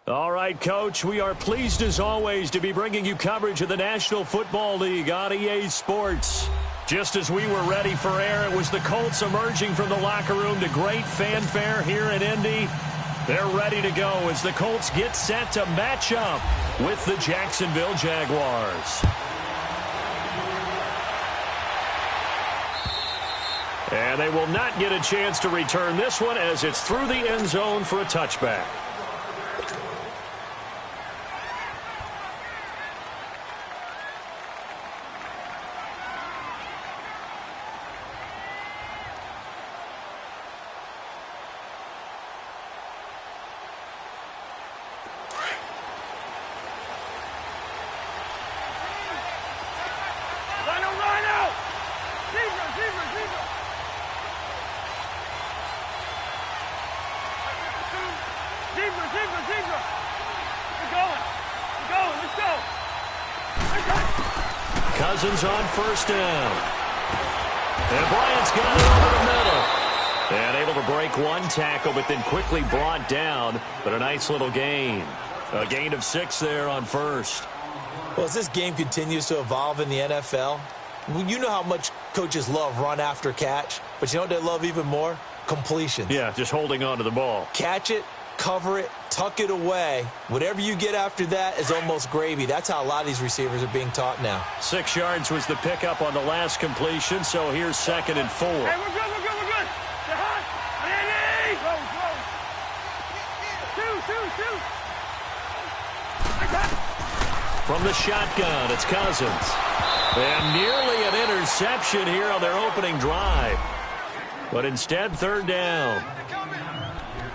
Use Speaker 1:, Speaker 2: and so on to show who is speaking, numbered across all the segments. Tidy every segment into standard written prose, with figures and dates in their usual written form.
Speaker 1: All right, Coach, we are pleased as always to be bringing you coverage of the National Football League on EA Sports. Just as we were ready for air, it was the Colts emerging from the locker room to great fanfare here in Indy. They're ready to go as the Colts get set to match up with the Jacksonville Jaguars. And they will not get a chance to return this one as it's through the end zone for a touchback.
Speaker 2: Cousins on first down. And Bryant's got it over the middle. And able to break one tackle, but then quickly brought down. But a nice little gain. A gain of 6 there on first.
Speaker 3: Well, as this game continues to evolve in the NFL, you know how much coaches love run after catch. But you know what they love even more? Completions.
Speaker 1: Yeah, just holding on to the ball.
Speaker 3: Catch it, cover it, tuck it away. Whatever you get after that is almost gravy. That's how a lot of these receivers are being taught now.
Speaker 1: 6 yards was the pickup on the last completion, so here's 2nd and 4.
Speaker 4: Hey, we're good, we're good, we're good. Stay hot. Andy! Shoot.
Speaker 1: From the shotgun, it's Cousins. And nearly an interception here on their opening drive. But instead, 3rd down.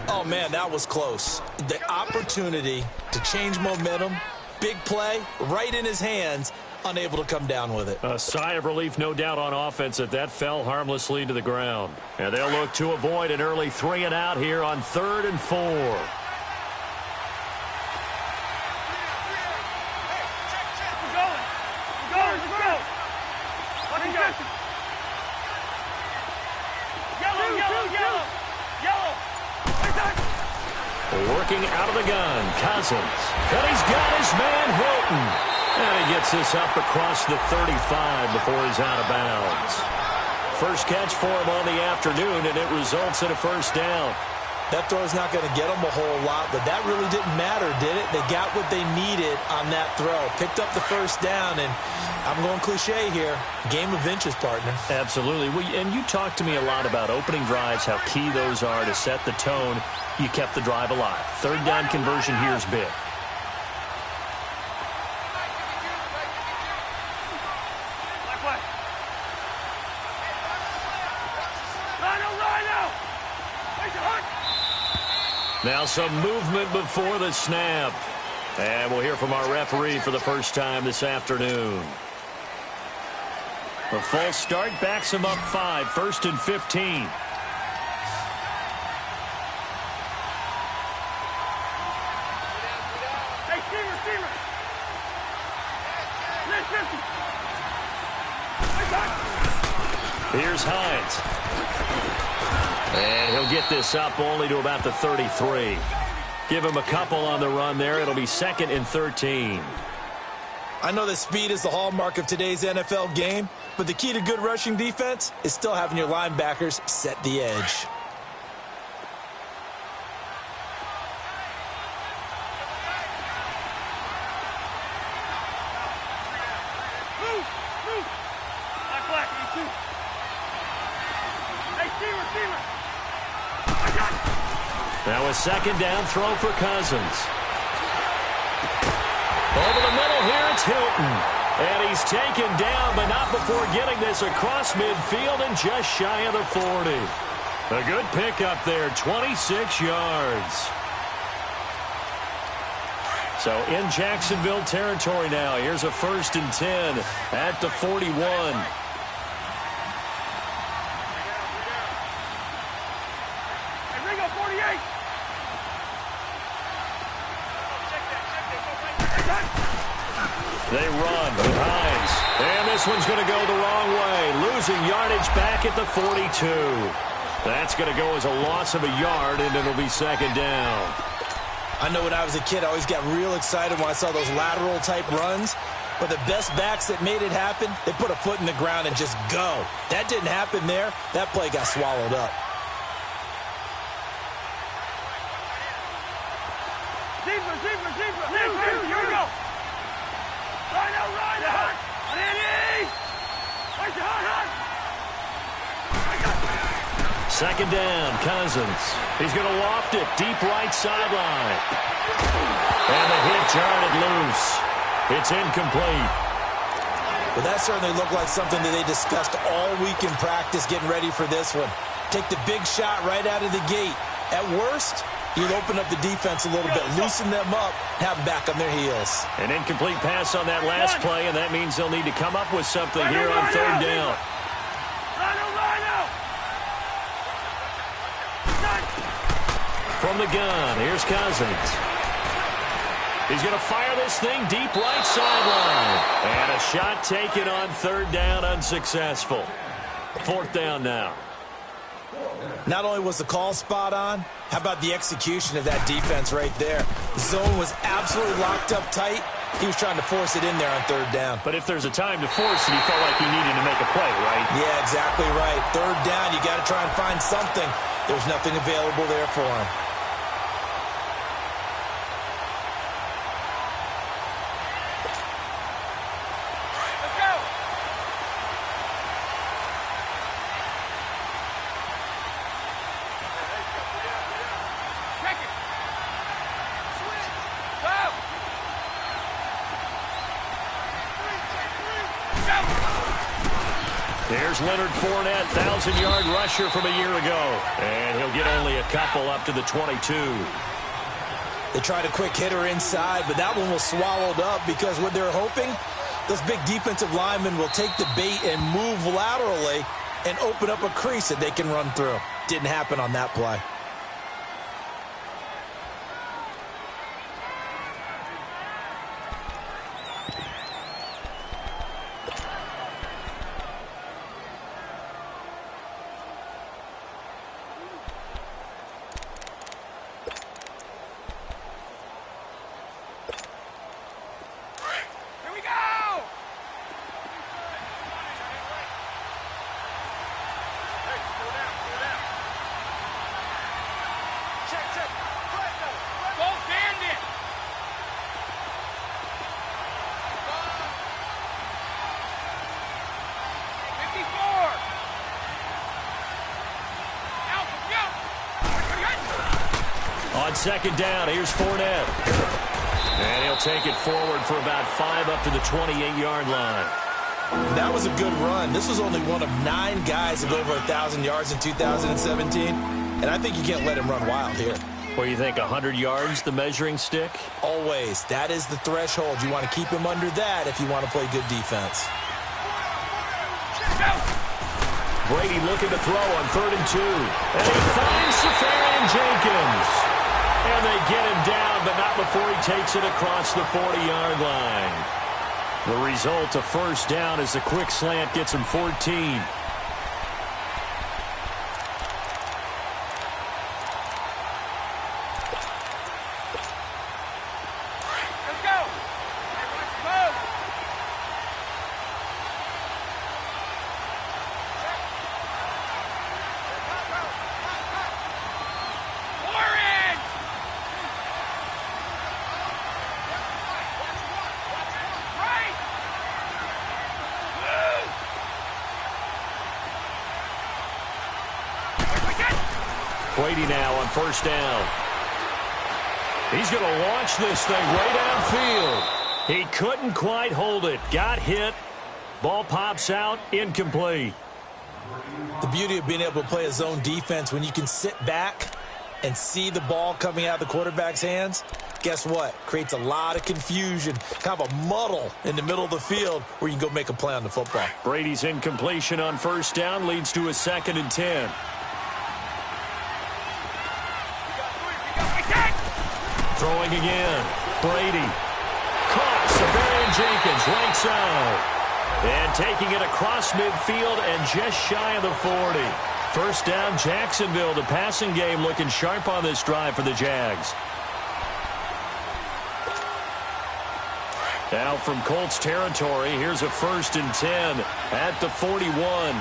Speaker 3: Oh, man, that was close. The opportunity to change momentum, big play, right in his hands, unable to come down with it.
Speaker 1: A sigh of relief, no doubt, on offense that fell harmlessly to the ground. And they'll look to avoid an early 3 and out here on 3rd and 4. Working out of the gun, Cousins. And he's got his man, Hilton. And he gets this up across the 35 before he's out of bounds. First catch for him on the afternoon, and it results in a 1st down.
Speaker 3: That throw's not going to get them a whole lot, but that really didn't matter, did it? They got what they needed on that throw. Picked up the 1st down, and I'm going cliche here. Game of inches, partner.
Speaker 1: Absolutely. And you talked to me a lot about opening drives, how key those are to set the tone. You kept the drive alive. 3rd down conversion here is big. Now some movement before the snap. And we'll hear from our referee for the first time this afternoon. A false start backs him up 5, 1st and 15. Here's Hines. And he'll get this up only to about the 33. Give him a couple on the run there. It'll be 2nd and 13.
Speaker 3: I know that speed is the hallmark of today's NFL game, but the key to good rushing defense is still having your linebackers set the edge.
Speaker 1: Now a 2nd down throw for Cousins. Over the middle here, it's Hilton. And he's taken down, but not before getting this across midfield and just shy of the 40. A good pickup there, 26 yards. So in Jacksonville territory now. Here's a 1st and 10 at the 41. They run with Hines. And this one's going to go the wrong way. Losing yardage back at the 42. That's going to go as a loss of a yard, and it'll be 2nd down.
Speaker 3: I know when I was a kid, I always got real excited when I saw those lateral-type runs. But the best backs that made it happen, they put a foot in the ground and just go. That didn't happen there. That play got swallowed up.
Speaker 4: Deeper. Here we go. Right out. Ready. Where's the hot?
Speaker 2: Second down, Cousins. He's going to loft it deep right sideline. And the hit jarred it loose. It's incomplete.
Speaker 3: Well, that certainly looked like something that they discussed all week in practice getting ready for this one. Take the big shot right out of the gate. At worst, you'll open up the defense a little bit, loosen them up, have them back on their heels.
Speaker 2: An incomplete pass on that last play, and that means they'll need to come up with something here on third down. From the gun, here's Cousins. He's going to fire this thing deep right sideline. And a shot taken on third down, unsuccessful. Fourth down now.
Speaker 3: Not only was the call spot on, how about the execution of that defense right there? The zone was absolutely locked up tight. He was trying to force it in there on third down.
Speaker 2: But if there's a time to force it, he felt like he needed to make a play, right?
Speaker 3: Yeah, exactly right. Third down, you got to try and find something. There's nothing available there for him.
Speaker 2: There's Leonard Fournette, 1,000-yard rusher from a year ago. And he'll get only a couple up to the 22.
Speaker 3: They tried a quick hitter inside, but that one was swallowed up because what they're hoping, those big defensive linemen will take the bait and move laterally and open up a crease that they can run through. Didn't happen on that play.
Speaker 2: On second down, here's Fournette. And he'll take it forward for about 5 up to the 28-yard line.
Speaker 3: That was a good run. This was only one of 9 guys to go over 1,000 yards in 2017. And I think you can't let him run wild here.
Speaker 2: What do you think, 100 yards, the measuring stick?
Speaker 3: Always. That is the threshold. You want to keep him under that if you want to play good defense.
Speaker 2: Brady looking to throw on 3rd and 2. And he finds Safarian Jenkins. And they get him down, but not before he takes it across the 40-yard line. The result, a first down, as a quick slant gets him 14. Brady now on first down. He's going to launch this thing right downfield. He couldn't quite hold it. Got hit. Ball pops out. Incomplete.
Speaker 3: The beauty of being able to play a zone defense when you can sit back and see the ball coming out of the quarterback's hands, guess what? Creates a lot of confusion, kind of a muddle in the middle of the field where you can go make a play on the football.
Speaker 2: Brady's incompletion on first down leads to a 2nd and 10. Throwing again. Brady. Caught. Safarian Jenkins, right side. And taking it across midfield and just shy of the 40. First down, Jacksonville. The passing game looking sharp on this drive for the Jags.
Speaker 1: Now from Colts territory, here's a 1st and 10 at the 41.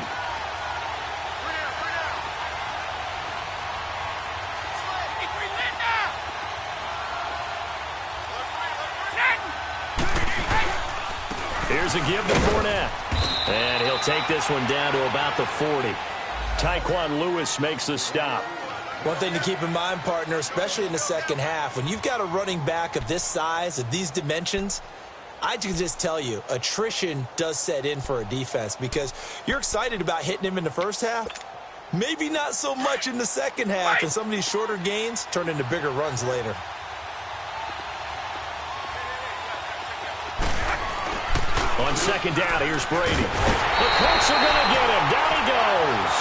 Speaker 1: Here's a give to Fournette. And he'll take this one down to about the 40. Tyquan Lewis makes the stop.
Speaker 3: One thing to keep in mind, partner, especially in the second half, when you've got a running back of this size, of these dimensions, I can just tell you, attrition does set in for a defense because you're excited about hitting him in the first half. Maybe not so much in the second half, and some of these shorter gains turn into bigger runs later.
Speaker 1: On 2nd down, here's Brady. The Colts are going to get him. Down he goes.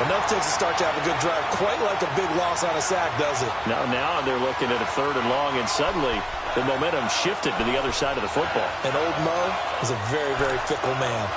Speaker 3: Enough takes a start to have a good drive. Quite like a big loss on a sack, does it?
Speaker 1: Now they're looking at a 3rd and long, and suddenly the momentum shifted to the other side of the football.
Speaker 3: And old Mo is a very, very fickle man.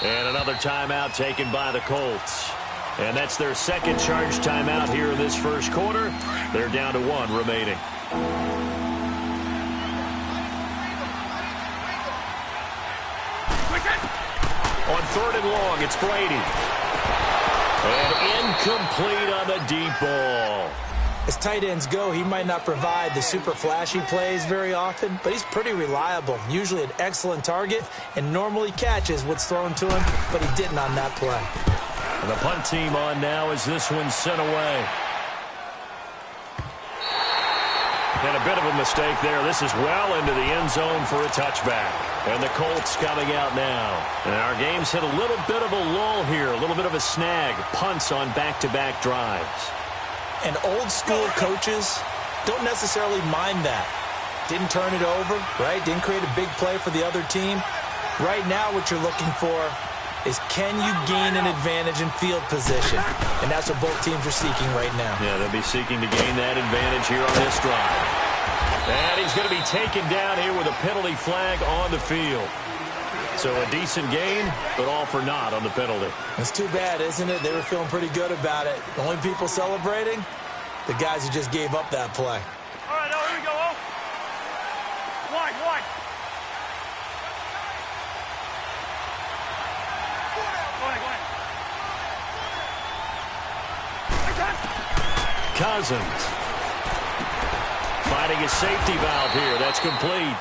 Speaker 1: And another timeout taken by the Colts. And that's their 2nd charge timeout here in this 1st quarter. They're down to 1 remaining. On 3rd and long, it's Brady. And incomplete on the deep ball.
Speaker 3: As tight ends go, he might not provide the super flashy plays very often, but he's pretty reliable, usually an excellent target, and normally catches what's thrown to him, but he didn't on that play.
Speaker 1: And the punt team on now as this one's sent away. And a bit of a mistake there. This is well into the end zone for a touchback. And the Colts coming out now. And our game's hit a little bit of a lull here, a little bit of a snag. Punts on back-to-back drives.
Speaker 3: And old-school coaches don't necessarily mind that. Didn't turn it over, right? Didn't create a big play for the other team. Right now what you're looking for is can you gain an advantage in field position? And that's what both teams are seeking right now.
Speaker 1: Yeah, they'll be seeking to gain that advantage here on this drive. And he's going to be taken down here with a penalty flag on the field. So a decent gain, but all for naught on the penalty.
Speaker 3: It's too bad, isn't it? They were feeling pretty good about it. The only people celebrating, the guys who just gave up that play.
Speaker 4: All right, here we go. Wide. Go ahead.
Speaker 1: Cousins finding a safety valve here. That's complete.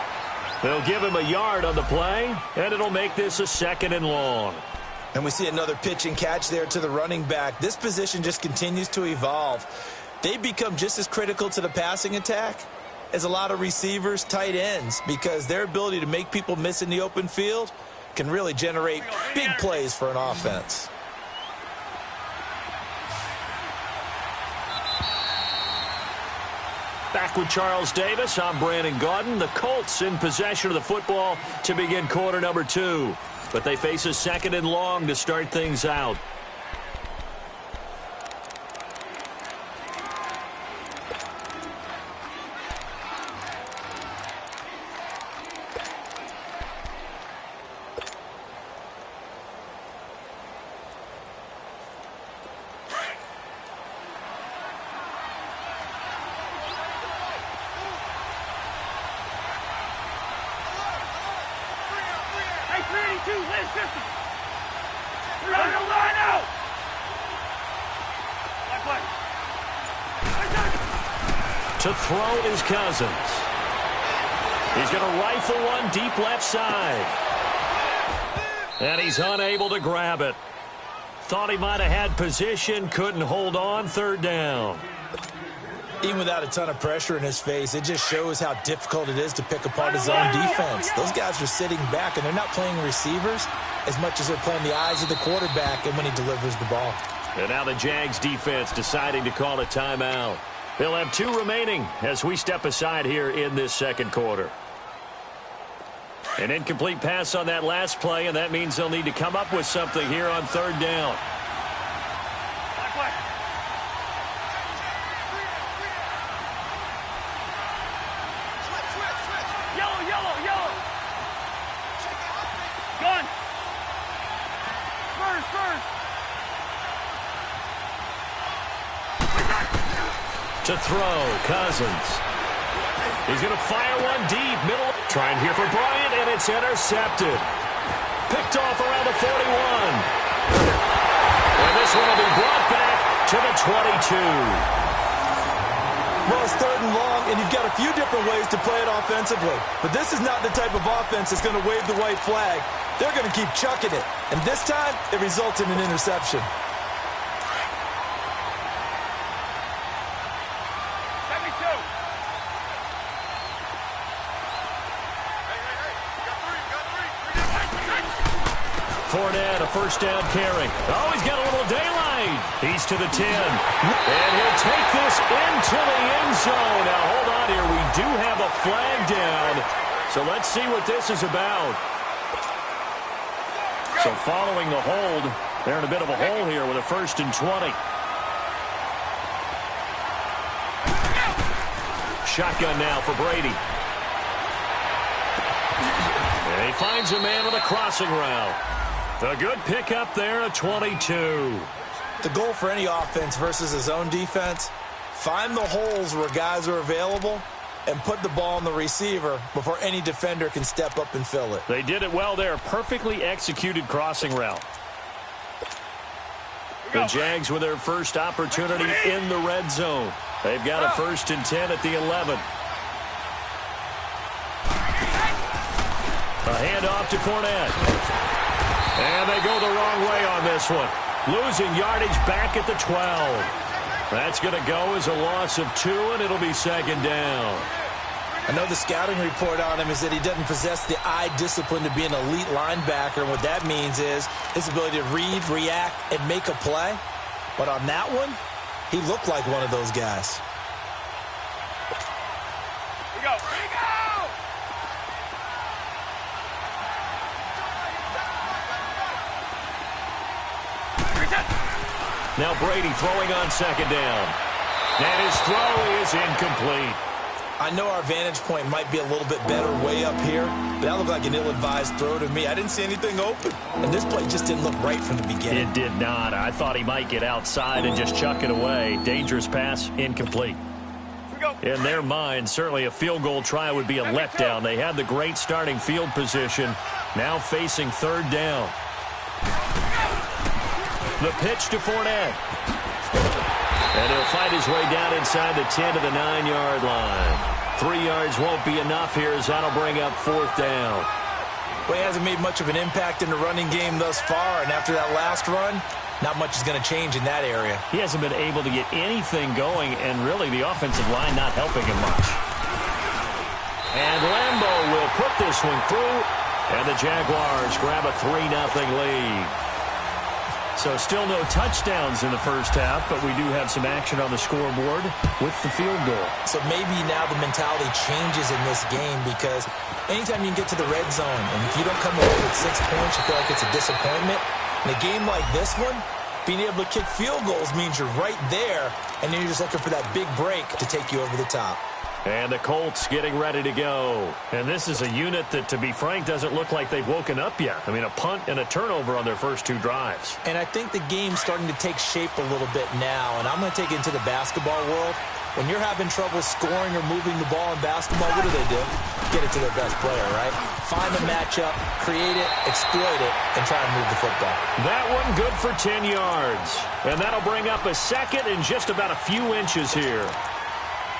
Speaker 1: They'll give him a yard on the play, and it'll make this a 2nd and long.
Speaker 3: And we see another pitch and catch there to the running back. This position just continues to evolve. They become just as critical to the passing attack as a lot of receivers, tight ends, because their ability to make people miss in the open field can really generate big plays for an offense.
Speaker 1: Back with Charles Davis, I'm Brandon Gaudin. The Colts in possession of the football to begin quarter number 2. But they face a 2nd and long to start things out. To throw is Cousins. He's going to rifle one deep left side. And he's unable to grab it. Thought he might have had position, couldn't hold on, 3rd down.
Speaker 3: Even without a ton of pressure in his face, it just shows how difficult it is to pick apart his own defense. Those guys are sitting back, and they're not playing receivers as much as they're playing the eyes of the quarterback and when he delivers the ball.
Speaker 1: And now the Jags defense deciding to call a timeout. They'll have 2 remaining as we step aside here in this 2nd quarter. An incomplete pass on that last play, and that means they'll need to come up with something here on 3rd down. To throw, Cousins. He's going to fire one deep, middle. Trying here for Bryant, and it's intercepted. Picked off around the 41. And this one will be brought back to the 22.
Speaker 3: Well, it's 3rd and long, and you've got a few different ways to play it offensively. But this is not the type of offense that's going to wave the white flag. They're going to keep chucking it. And this time, it results in an interception.
Speaker 1: Fournette, a first down carry. Oh, he's got a little daylight. He's to the 10. And he'll take this into the end zone. Now, hold on here. We do have a flag down. So let's see what this is about. So following the hold, they're in a bit of a hole here with a 1st and 20. Shotgun now for Brady. And he finds a man with a crossing route. A good pickup there at 22.
Speaker 3: The goal for any offense versus a zone defense, find the holes where guys are available and put the ball on the receiver before any defender can step up and fill it.
Speaker 1: They did it well there. Perfectly executed crossing route. The Jags with their first opportunity in the red zone. They've got a 1st and 10 at the 11. A handoff to Fournette. And they go the wrong way on this one. Losing yardage back at the 12. That's going to go as a loss of 2, and it'll be 2nd down.
Speaker 3: I know the scouting report on him is that he doesn't possess the eye discipline to be an elite linebacker. And what that means is his ability to read, react, and make a play. But on that one, he looked like one of those guys.
Speaker 4: Here we go. Here we go.
Speaker 1: Now Brady throwing on 2nd down. And his throw is incomplete.
Speaker 3: I know our vantage point might be a little bit better way up here, but that looked like an ill-advised throw to me. I didn't see anything open. And this play just didn't look right from the beginning.
Speaker 1: It did not. I thought he might get outside and just chuck it away. Dangerous pass, incomplete. In their mind, certainly a field goal try would be a letdown. They had the great starting field position. Now facing 3rd down. The pitch to Fournette. And he'll fight his way down inside the 10 to the 9-yard line. 3 yards won't be enough here as that'll bring up 4th down.
Speaker 3: Well, he hasn't made much of an impact in the running game thus far, and after that last run, not much is going to change in that area.
Speaker 1: He hasn't been able to get anything going, and really the offensive line not helping him much. And Lambeau will put this one through, and the Jaguars grab a 3-0 lead. So still no touchdowns in the first half, but we do have some action on the scoreboard with the field goal.
Speaker 3: So maybe now the mentality changes in this game because anytime you can get to the red zone, and if you don't come away with 6 points, you feel like it's a disappointment. In a game like this one, being able to kick field goals means you're right there, and then you're just looking for that big break to take you over the top.
Speaker 1: And the Colts getting ready to go. And this is a unit that, to be frank, doesn't look like they've woken up yet. I mean, a punt and a turnover on their first 2 drives.
Speaker 3: And I think the game's starting to take shape a little bit now. And I'm going to take it into the basketball world. When you're having trouble scoring or moving the ball in basketball, what do? Get it to their best player, right? Find the matchup, create it, exploit it, and try and move the football.
Speaker 1: That one good for 10 yards. And that'll bring up a 2nd and just about a few inches here.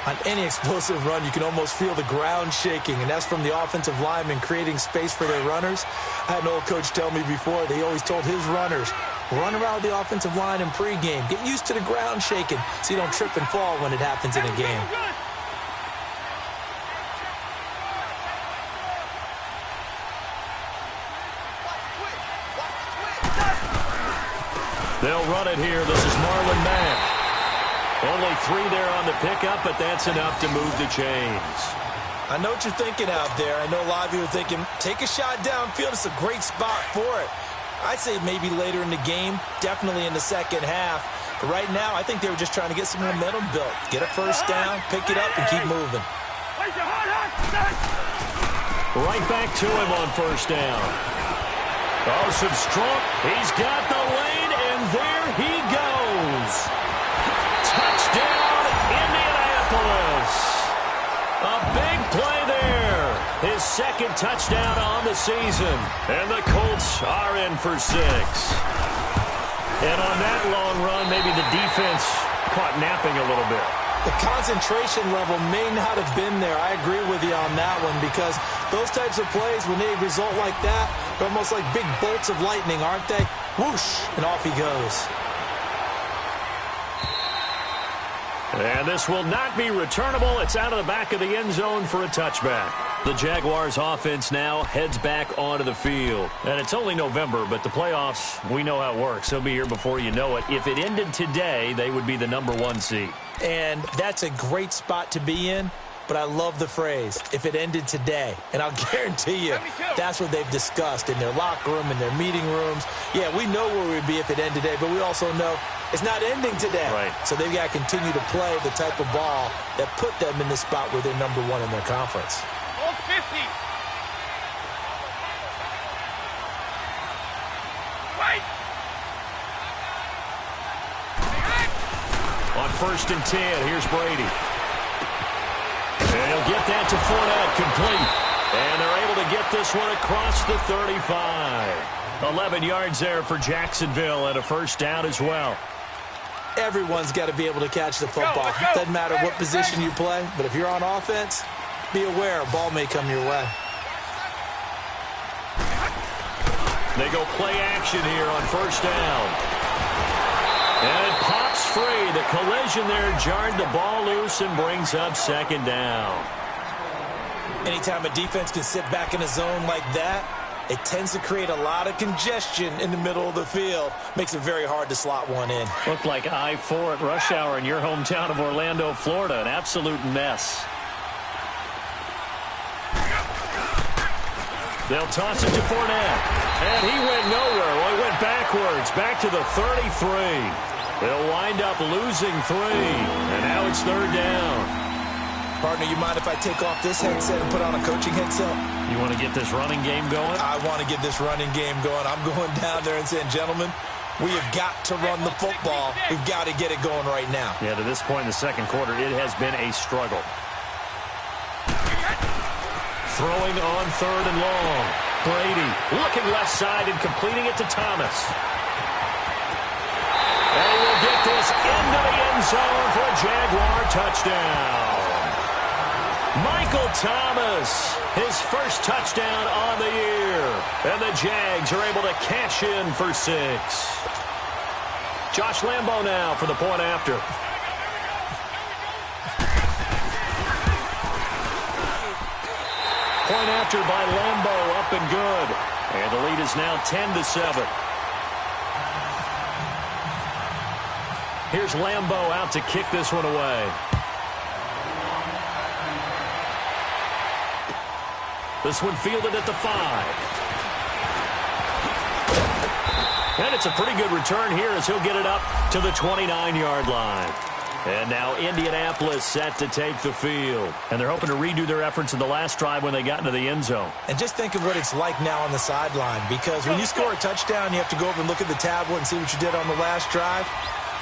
Speaker 3: On any explosive run, you can almost feel the ground shaking, and that's from the offensive linemen creating space for their runners. I had an old coach tell me before, they always told his runners, run around the offensive line in pregame. Get used to the ground shaking so you don't trip and fall when it happens in a game.
Speaker 1: They'll run it here. This is Marlon Mack. Only 3 there on the pickup, but that's enough to move the chains.
Speaker 3: I know what you're thinking out there. I know a lot of you are thinking, take a shot downfield. It's a great spot for it. I'd say maybe later in the game, definitely in the second half. But right now, I think they were just trying to get some momentum built. Get a first down, pick it up, and keep moving.
Speaker 1: Right back to him on first down. Oh, some strong. He's got the lane, and there he goes. Touchdown, Indianapolis. Indianapolis. A big play there. His second touchdown on the season. And the Colts are in for 6. And on that long run, maybe the defense caught napping a little bit.
Speaker 3: The concentration level may not have been there. I agree with you on that one, because those types of plays, when they result like that, they're almost like big bolts of lightning, aren't they? Whoosh, and off he goes.
Speaker 1: And this will not be returnable. It's out of the back of the end zone for a touchback. The Jaguars offense now heads back onto the field. And it's only November, but the playoffs, we know how it works. They'll be here before you know it. If it ended today, they would be the #1 seed.
Speaker 3: And that's a great spot to be in, but I love the phrase, if it ended today. And I'll guarantee you, that's what they've discussed in their locker room, in their meeting rooms. Yeah, we know where we'd be if it ended today, but we also know it's not ending today.
Speaker 1: Right.
Speaker 3: So they've got to continue to play the type of ball that put them in the spot where they're #1 in their conference.
Speaker 4: All 50. Right.
Speaker 1: On 1st and 10, here's Brady. And he'll get that to Fournette, complete. And they're able to get this one across the 35. 11 yards there for Jacksonville and a first down as well.
Speaker 3: Everyone's got to be able to catch the football.
Speaker 4: Let's go.
Speaker 3: Doesn't matter what position you play, but if you're on offense, be aware a ball may come your way.
Speaker 1: They go play action here on 1st down. And it pops free. The collision there jarred the ball loose and brings up 2nd down.
Speaker 3: Anytime a defense can sit back in a zone like that, it tends to create a lot of congestion in the middle of the field. Makes it very hard to slot one in.
Speaker 1: Looked like I-4 at rush hour in your hometown of Orlando, Florida. An absolute mess. They'll toss it to Fournette. And he went nowhere. Well, he went backwards. Back to the 33. They'll wind up losing 3. And now it's 3rd down.
Speaker 3: Partner, you mind if I take off this headset and put on a coaching headset?
Speaker 1: You want to get this running game going?
Speaker 3: I want to get this running game going. I'm going down there and saying, gentlemen, we have got to run the football. We've got to get it going right now.
Speaker 1: Yeah, to this point in the second quarter, it has been a struggle. Throwing on 3rd and long. Brady looking left side and completing it to Thomas. And he will get this into the end zone for a Jaguar touchdown. Michael Thomas, his first touchdown on the year. And the Jags are able to cash in for 6. Josh Lambo now for the point after. Point after by Lambo, up and good. And the lead is now 10-7. Here's Lambo out to kick this one away. This one fielded at the 5. And it's a pretty good return here as he'll get it up to the 29-yard line. And now Indianapolis set to take the field. And they're hoping to redo their efforts in the last drive when they got into the end zone.
Speaker 3: And just think of what it's like now on the sideline, because when you score a touchdown, you have to go over and look at the tablet and see what you did on the last drive.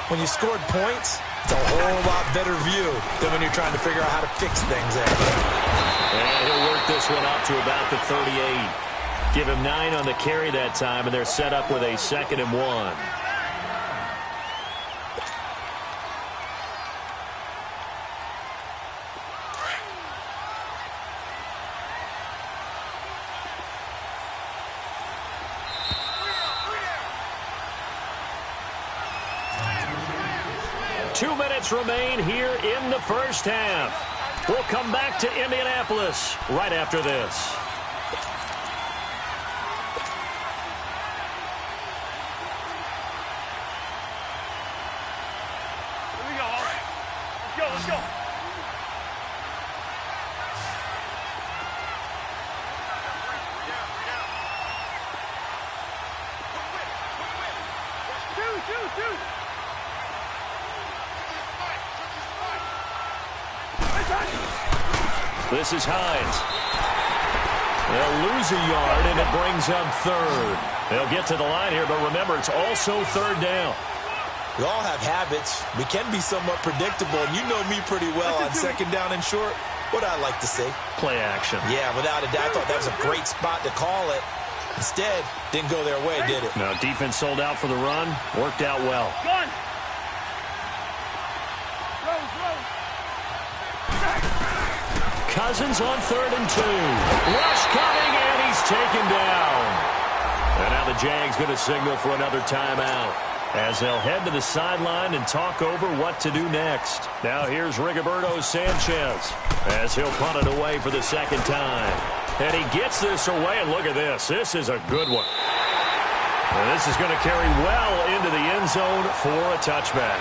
Speaker 3: When you scored points, it's a whole lot better view than when you're trying to figure out how to fix things there.
Speaker 1: And he'll work this one out to about the 38. Give him 9 on the carry that time, and they're set up with a 2nd and 1. Two minutes remain here in the first half. We'll come back to Indianapolis right after this.
Speaker 4: Here we go. Let's go. Let's go. Two.
Speaker 1: This is Hines. They'll lose a yard, and it brings up 3rd. They'll get to the line here, but remember, it's also 3rd down.
Speaker 3: We all have habits. We can be somewhat predictable, and you know me pretty well on second down and short. What I like to say?
Speaker 2: Play action.
Speaker 3: Yeah, without a doubt. I thought that was a great spot to call it. Instead, didn't go their way, did it?
Speaker 2: No, defense sold out for the run. Worked out well.
Speaker 4: Gun.
Speaker 1: Cousins on 3rd and 2. Rush coming, and he's taken down. And now the Jags going to signal for another timeout, as they'll head to the sideline and talk over what to do next. Now here's Rigoberto Sanchez as he'll punt it away for the second time. And he gets this away, and look at this. This is a good one. And this is going to carry well into the end zone for a touchback.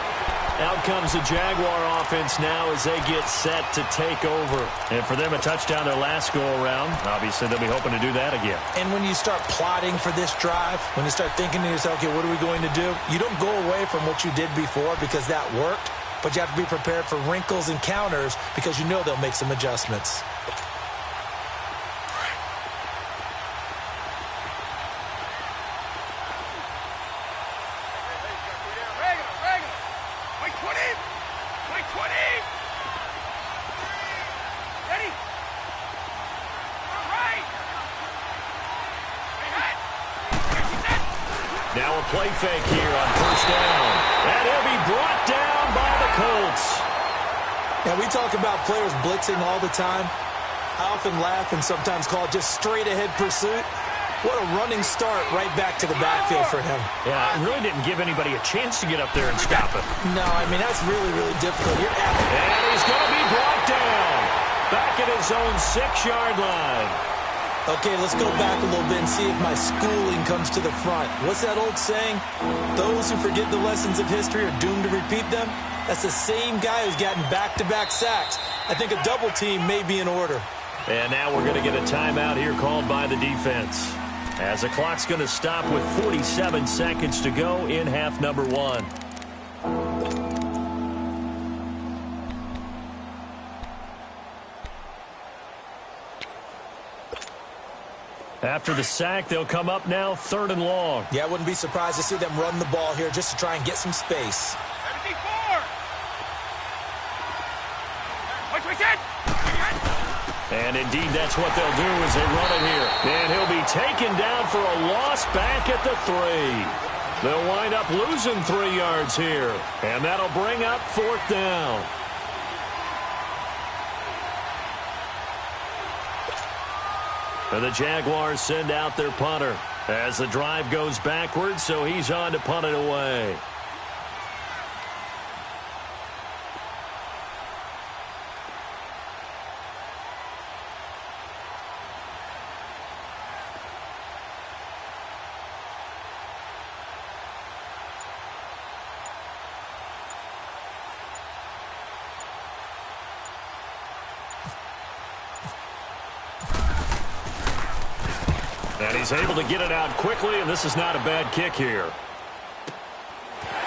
Speaker 1: Out comes the Jaguar offense now as they get set to take over. And for them, a touchdown their last go-around. Obviously, they'll be hoping to do that again.
Speaker 3: And when you start plotting for this drive, when you start thinking to yourself, okay, what are we going to do? You don't go away from what you did before because that worked, but you have to be prepared for wrinkles and counters because you know they'll make some adjustments.
Speaker 1: Now a play fake here on first down. And he'll be brought down by the Colts.
Speaker 3: Now, we talk about players blitzing all the time. I often laugh and sometimes call it just straight-ahead pursuit. What a running start right back to the backfield for him.
Speaker 1: Yeah, it really didn't give anybody a chance to get up there and stop it.
Speaker 3: No, I mean, that's really, really difficult.
Speaker 1: And he's going to be brought down. Back at his own 6-yard line.
Speaker 3: Okay, let's go back a little bit and see if my schooling comes to the front. What's that old saying? Those who forget the lessons of history are doomed to repeat them. That's the same guy who's gotten back-to-back sacks. I think a double team may be in order.
Speaker 1: And now we're going to get a timeout here called by the defense, as the clock's going to stop with 47 seconds to go in half number 1. After the sack, they'll come up now 3rd and long.
Speaker 3: Yeah, I wouldn't be surprised to see them run the ball here just to try and get some space.
Speaker 1: And indeed, that's what they'll do as they run it here. And he'll be taken down for a loss back at the 3. They'll wind up losing 3 yards here. And that'll bring up 4th down. And the Jaguars send out their punter as the drive goes backwards, so he's on to punt it away. And he's able to get it out quickly, and this is not a bad kick here.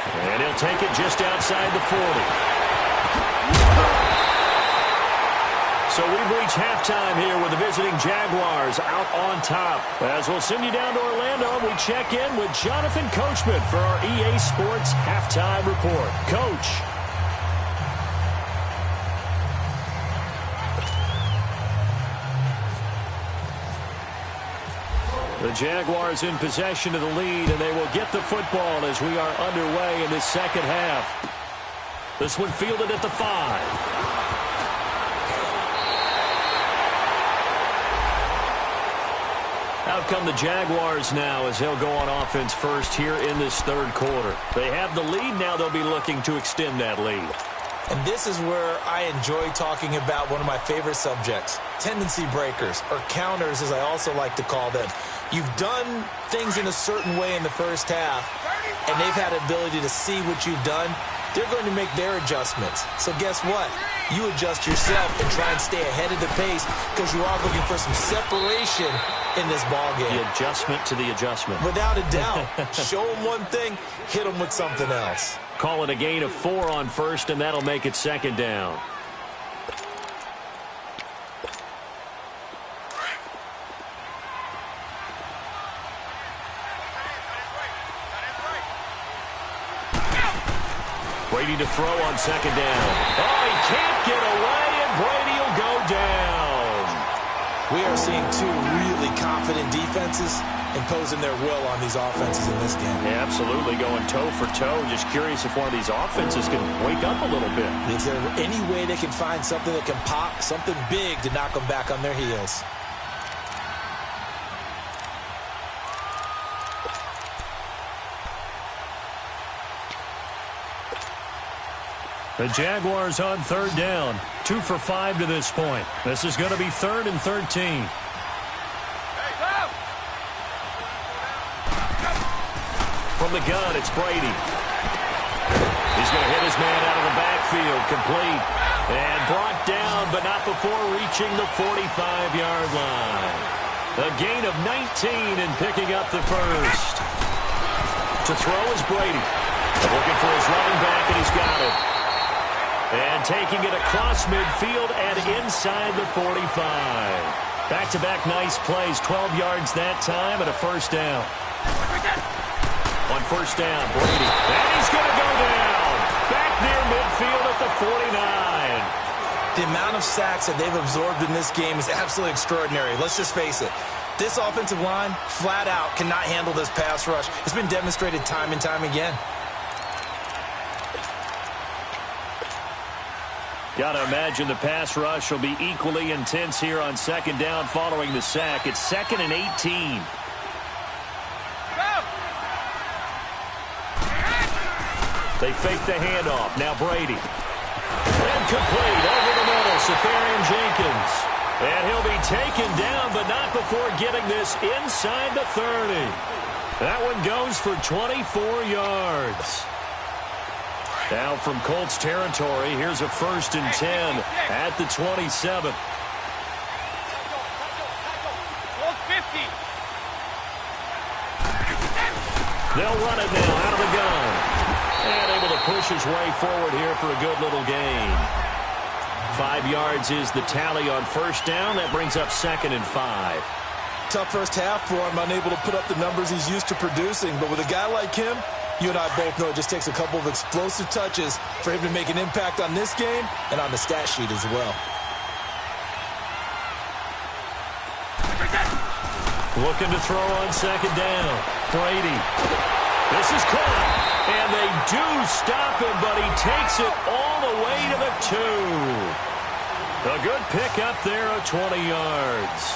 Speaker 1: And he'll take it just outside the 40. So we've reached halftime here with the visiting Jaguars out on top. As we'll send you down to Orlando, we check in with Jonathan Coachman for our EA Sports Halftime Report. Coach. The Jaguars in possession of the lead, and they will get the football as we are underway in this second half. This one fielded at the 5. Out come the Jaguars now as they'll go on offense first here in this 3rd quarter. They have the lead now. They'll be looking to extend that lead.
Speaker 3: And this is where I enjoy talking about one of my favorite subjects, tendency breakers, or counters as I also like to call them. You've done things in a certain way in the first half, and they've had the ability to see what you've done. They're going to make their adjustments. So guess what? You adjust yourself and try and stay ahead of the pace because you are looking for some separation in this ball game.
Speaker 1: The adjustment to the adjustment.
Speaker 3: Without a doubt. Show them one thing, hit them with something else.
Speaker 1: Call it a gain of 4 on first, and that'll make it 2nd down.
Speaker 2: Brady to throw on second down. Oh, he can't get away, and Brady will go down.
Speaker 3: We are seeing two really confident defenses imposing their will on these offenses in this game.
Speaker 2: Yeah, absolutely, going toe for toe. Just curious if one of these offenses can wake up a little bit.
Speaker 3: Is there any way they can find something that can pop, something big to knock them back on their heels?
Speaker 1: The Jaguars on third down. 2 for 5 to this point. This is going to be 3rd and 13.
Speaker 2: From the gun, it's Brady. He's going to hit his man out of the backfield, complete. And brought down, but not before reaching the 45-yard line. A gain of 19 and picking up the first. To throw is Brady. Looking for his running back, and he's got it. And taking it across midfield and inside the 45. Back-to-back nice plays, 12 yards that time, and a first down. On first down, Brady. And he's going to go down. Back near midfield at the 49.
Speaker 3: The amount of sacks that they've absorbed in this game is absolutely extraordinary. Let's just face it. This offensive line, flat out, cannot handle this pass rush. It's been demonstrated time and time again.
Speaker 2: Got to imagine the pass rush will be equally intense here on second down following the sack. It's 2nd and 18. They fake the handoff. Now Brady. Incomplete over the middle. Safarian Jenkins. And he'll be taken down, but not before getting this inside the 30. That one goes for 24 yards. Now from Colts territory, here's a 1st and 10 at the 27. They'll run it now out of the gun. And able to push his way forward here for a good little gain. 5 yards is the tally on first down. That brings up 2nd and 5.
Speaker 3: Tough first half for him, unable to put up the numbers he's used to producing. But with a guy like him, you and I both know it just takes a couple of explosive touches for him to make an impact on this game and on the stat sheet as well.
Speaker 1: Looking to throw on second down. Brady. This is caught. And they do stop him, but he takes it all the way to the 2. A good pickup there of 20 yards.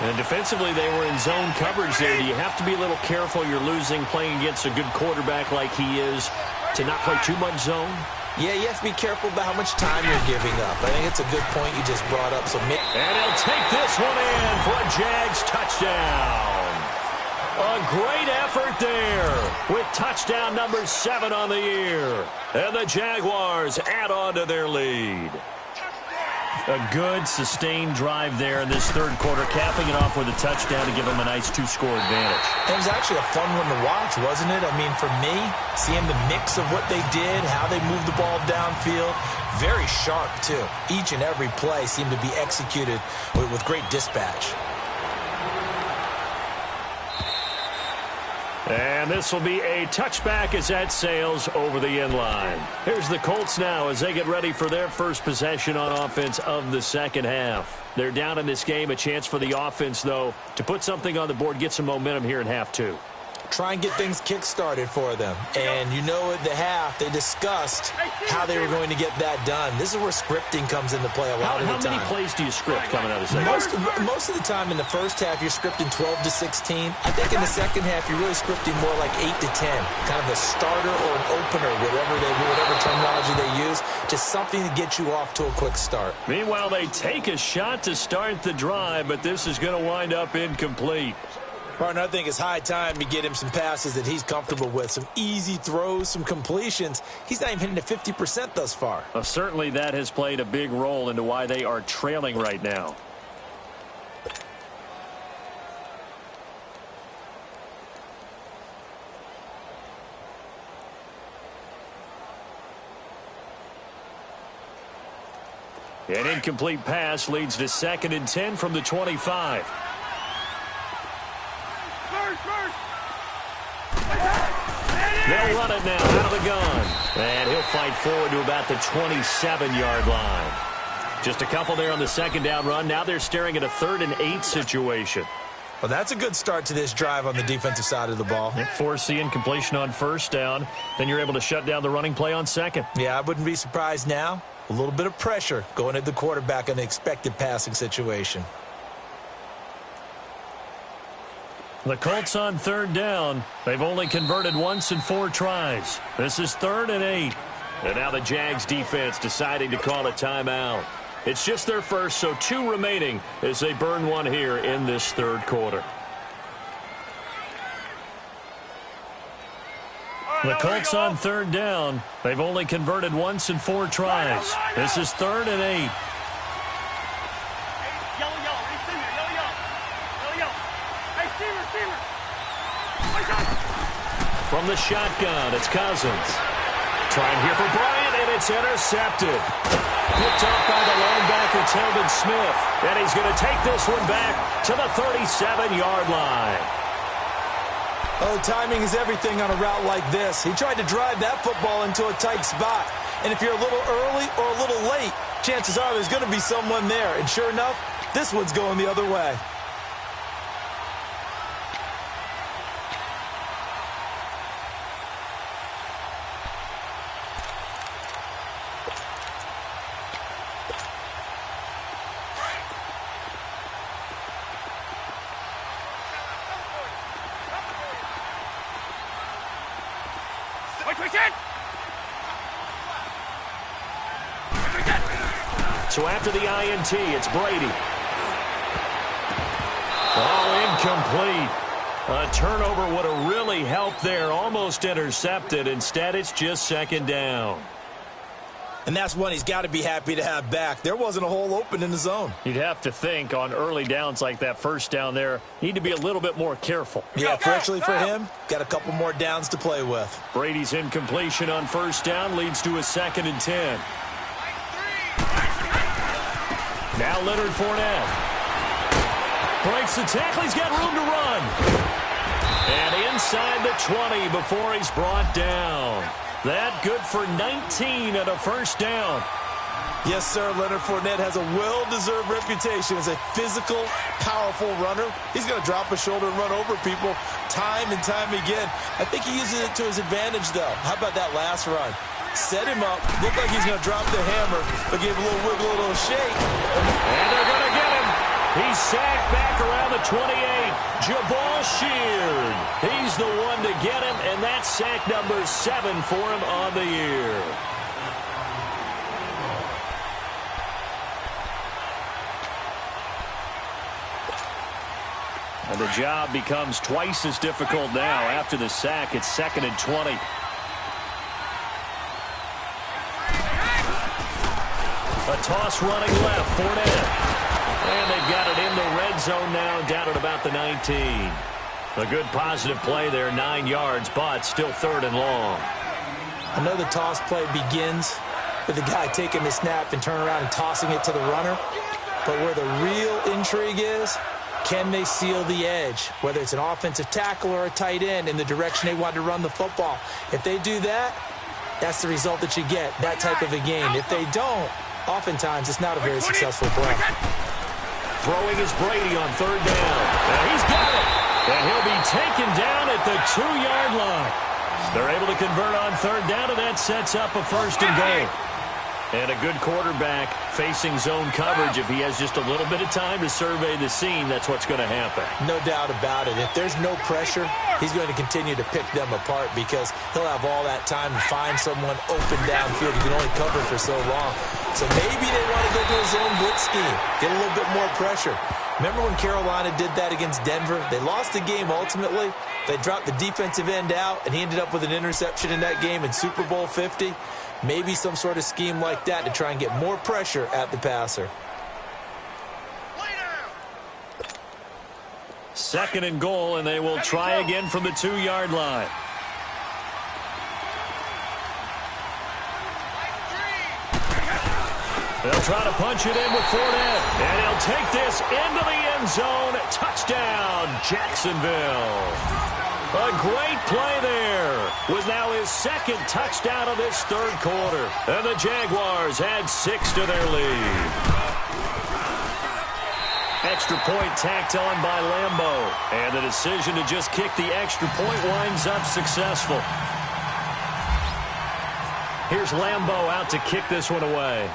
Speaker 1: And defensively, they were in zone coverage there. Do you have to be a little careful? You're losing playing against a good quarterback like he is to not play too much zone?
Speaker 3: Yeah, you have to be careful about how much time you're giving up. I think it's a good point you just brought up.
Speaker 1: And he'll take this one in for a Jags touchdown. A great effort there with touchdown number 7 on the year. And the Jaguars add on to their lead. A good, sustained drive there in this third quarter, capping it off with a touchdown to give them a nice 2-score advantage.
Speaker 3: It was actually a fun one to watch, wasn't it? I mean, for me, seeing the mix of what they did, how they moved the ball downfield, very sharp, too. Each and every play seemed to be executed with great dispatch.
Speaker 1: And this will be a touchback as that sails over the end line. Here's the Colts now as they get ready for their first possession on offense of the second half. They're down in this game. A chance for the offense, though, to put something on the board, get some momentum here in half 2.
Speaker 3: Try and get things kick-started for them. And you know at the half, they discussed how they were going to get that done. This is where scripting comes into play a lot of the time.
Speaker 1: How many plays do you script coming out of the second?
Speaker 3: Most of the time in the first half, you're scripting 12 to 16. I think in the second half, you're really scripting more like 8 to 10. Kind of a starter or an opener, whatever terminology they use. Just something to get you off to a quick start.
Speaker 1: Meanwhile, they take a shot to start the drive, but this is going to wind up incomplete.
Speaker 3: Partner, I think it's high time to get him some passes that he's comfortable with. Some easy throws, some completions. He's not even hitting at 50% thus far.
Speaker 1: Well, certainly that has played a big role into why they are trailing right now. An incomplete pass leads to 2nd and 10 from the 25. They'll run it now out of the gun.
Speaker 2: And he'll fight forward to about the 27-yard line. Just a couple there on the second down run. Now they're staring at a 3rd and 8 situation.
Speaker 3: Well, that's a good start to this drive on the defensive side of the ball.
Speaker 1: Forcing completion on first down. Then you're able to shut down the running play on second.
Speaker 3: Yeah, I wouldn't be surprised now. A little bit of pressure going at the quarterback in the expected passing situation.
Speaker 1: The Colts on 3rd down. They've only converted once in 4 tries. This is 3rd and 8.
Speaker 2: And now the Jags defense deciding to call a timeout. It's just their first, so 2 remaining as they burn one here in this 3rd quarter.
Speaker 1: The Colts on 3rd down. They've only converted once in 4 tries. This is 3rd and 8.
Speaker 2: From the shotgun, it's Cousins. Trying here for Bryant, and it's intercepted. Picked off by the linebacker, Telvin Smith. And he's going to take this one back to the 37-yard line.
Speaker 3: Oh, timing is everything on a route like this. He tried to drive that football into a tight spot. And if you're a little early or a little late, chances are there's going to be someone there. And sure enough, this one's going the other way.
Speaker 2: So after the INT, it's Brady. Oh, incomplete. A turnover would have really helped there. Almost intercepted. Instead, it's just 2nd down.
Speaker 3: And that's one he's got to be happy to have back. There wasn't a hole open in the zone.
Speaker 1: You'd have to think on early downs like that first down there, need to be a little bit more careful.
Speaker 3: Yeah, fortunately for him, got a couple more downs to play with.
Speaker 2: Brady's incompletion on first down leads to a 2nd and 10. Now Leonard Fournette. Breaks the tackle. He's got room to run. And inside the 20 before he's brought down. That good for 19 at a first down.
Speaker 3: Yes, sir. Leonard Fournette has a well-deserved reputation as a physical, powerful runner. He's going to drop a shoulder and run over people time and time again. I think he uses it to his advantage, though. How about that last run? Set him up. Looked like he's going to drop the hammer, but gave a little wiggle, a little shake.
Speaker 2: And they're going to get him. He's sacked back around the 28. Jabal Sheard. He's the one to get him, and that's sack number 7 for him on the year. And the job becomes twice as difficult now. After the sack, it's 2nd and 20. A toss running left, Fournette. And they've got it in the red zone now, down at about the 19. A good positive play there, 9 yards, but still 3rd and long.
Speaker 3: I know the toss play begins with the guy taking the snap and turning around and tossing it to the runner. But where the real intrigue is, can they seal the edge? Whether it's an offensive tackle or a tight end in the direction they want to run the football. If they do that, that's the result that you get, that type of a game. If they don't, oftentimes it's not a very successful play.
Speaker 2: Throwing is Brady on 3rd down. And he's got it. And he'll be taken down at the 2-yard line. They're able to convert on 3rd down, and that sets up a 1st and goal. And a good quarterback facing zone coverage. If he has just a little bit of time to survey the scene, that's what's going to happen.
Speaker 3: No doubt about it. If there's no pressure, he's going to continue to pick them apart because he'll have all that time to find someone open downfield. He can only cover for so long. So maybe they want to go to a zone blitz scheme, get a little bit more pressure. Remember when Carolina did that against Denver? They lost the game ultimately. They dropped the defensive end out, and he ended up with an interception in that game in Super Bowl 50. Maybe some sort of scheme like that to try and get more pressure at the passer.
Speaker 2: 2nd and goal, and they will try again from the 2-yard line. They'll try to punch it in with Fournette, and he'll take this into the end zone. Touchdown, Jacksonville.
Speaker 1: A great play there with now his second touchdown of this third quarter. And the Jaguars add 6 to their lead. Extra point tacked on by Lambo. And the decision to just kick the extra point winds up successful. Here's Lambo out to kick this one away.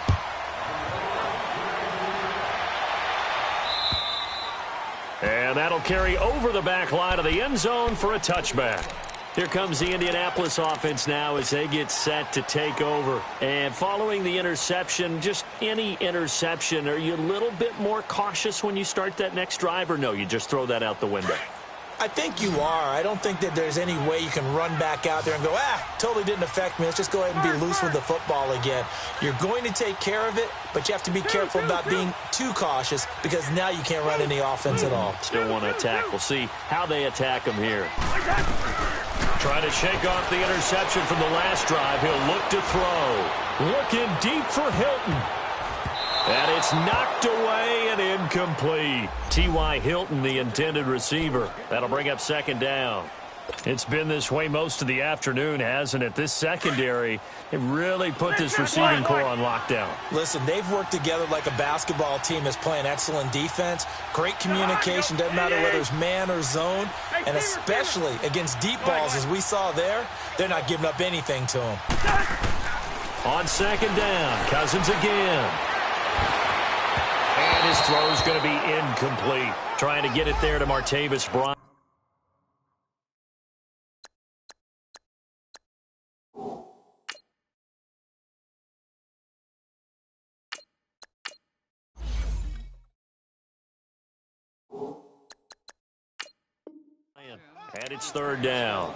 Speaker 1: And that'll carry over the back line of the end zone for a touchback. Here comes the Indianapolis offense now as they get set to take over. And following the interception, just any interception, are you a little bit more cautious when you start that next drive, or no, you just throw that out the window?
Speaker 3: I think you are. I don't think that there's any way you can run back out there and go, totally didn't affect me. Let's just go ahead and be loose with the football again. You're going to take care of it, but you have to be careful about being too cautious because now you can't run any offense at all.
Speaker 1: Still want to attack. We'll see how they attack him here. Trying to shake off the interception from the last drive. He'll look to throw. Looking deep for Hilton. And it's knocked away and incomplete. T.Y. Hilton, the intended receiver. That'll bring up second down. It's been this way most of the afternoon, hasn't it? This secondary, it really put this receiving core on lockdown.
Speaker 3: Listen, they've worked together like a basketball team that's playing excellent defense. Great communication, doesn't matter whether it's man or zone. And especially against deep balls, as we saw there, they're not giving up anything to them.
Speaker 1: On second down, Cousins again. And his throw's going to be incomplete. Trying to get it there to Martavis Bryant. And it's third down.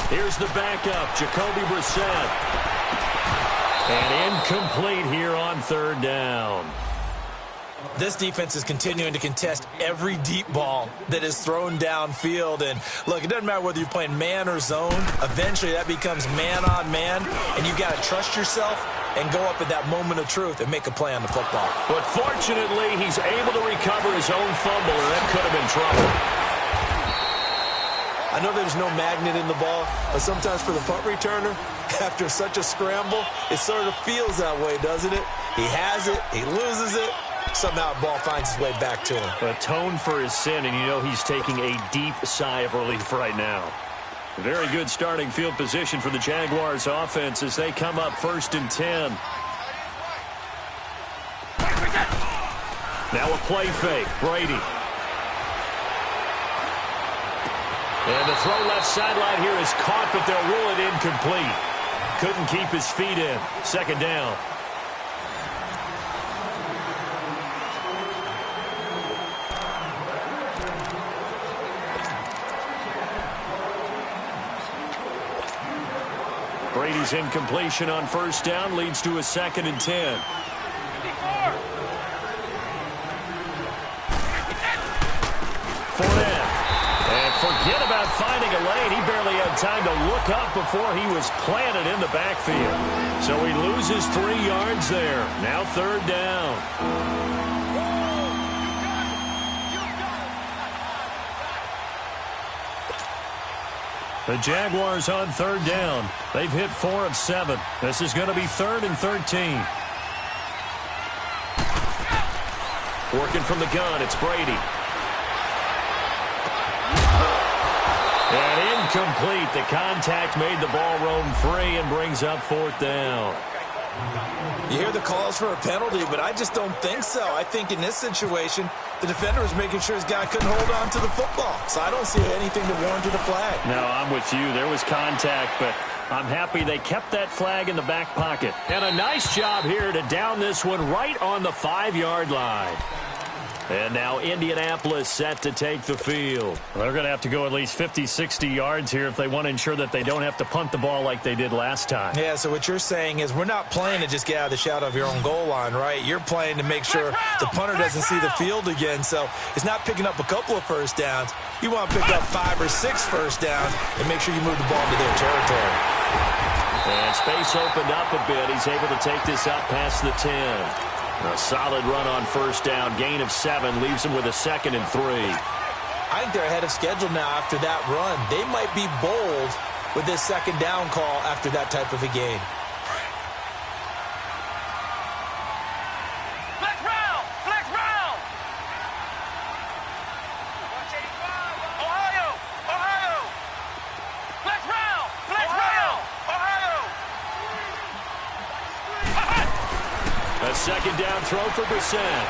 Speaker 1: Here's the backup, Jacoby Brissett. And incomplete here on third down.
Speaker 3: This defense is continuing to contest every deep ball that is thrown downfield. And, look, it doesn't matter whether you're playing man or zone. Eventually that becomes man on man, and you've got to trust yourself and go up at that moment of truth and make a play on the football.
Speaker 1: But fortunately, he's able to recover his own fumble, or that could have been trouble.
Speaker 3: I know there's no magnet in the ball, but sometimes for the punt returner, after such a scramble, it sort of feels that way, doesn't it? He has it, he loses it, somehow the ball finds its way back to him.
Speaker 1: Atone for his sin, and you know he's taking a deep sigh of relief right now. Very good starting field position for the Jaguars offense as they come up 1st and 10. Now a play fake, Brady. And the throw left sideline here is caught, but they'll rule it incomplete. Couldn't keep his feet in. Second down. Brady's incompletion on first down leads to a 2nd and 10. Fournette. And forget about finding a lane. He barely had time to look up before he was planted in the backfield. So he loses 3 yards there. Now third down. The Jaguars on third down. They've hit 4 of 7. This is going to be 3rd and 13. Working from the gun, it's Brady. And incomplete. The contact made the ball roam free and brings up 4th down.
Speaker 3: You hear the calls for a penalty, but I just don't think so. I think in this situation, the defender was making sure his guy couldn't hold on to the football. So I don't see anything that warranted a flag.
Speaker 1: No, I'm with you. There was contact, but I'm happy they kept that flag in the back pocket. And a nice job here to down this one right on the 5-yard line.
Speaker 2: And now Indianapolis set to take the field.
Speaker 1: They're going to have to go at least 50, 60 yards here if they want to ensure that they don't have to punt the ball like they did last time.
Speaker 3: Yeah, so what you're saying is we're not playing to just get out of the shadow of your own goal line, right? You're playing to make sure the punter doesn't see the field again. So it's not picking up a couple of first downs. You want to pick up 5 or 6 first downs and make sure you move the ball into their territory.
Speaker 2: And space opened up a bit. He's able to take this up past the 10. A solid run on first down. Gain of 7 leaves him with a 2nd and 3.
Speaker 3: I think they're ahead of schedule now after that run. They might be bold with this 2nd down call after that type of a game.
Speaker 4: Flex round! Flex round! Ohio! Ohio! Flex round! Flex round! Ohio!
Speaker 2: A 2nd down throw for Brissett.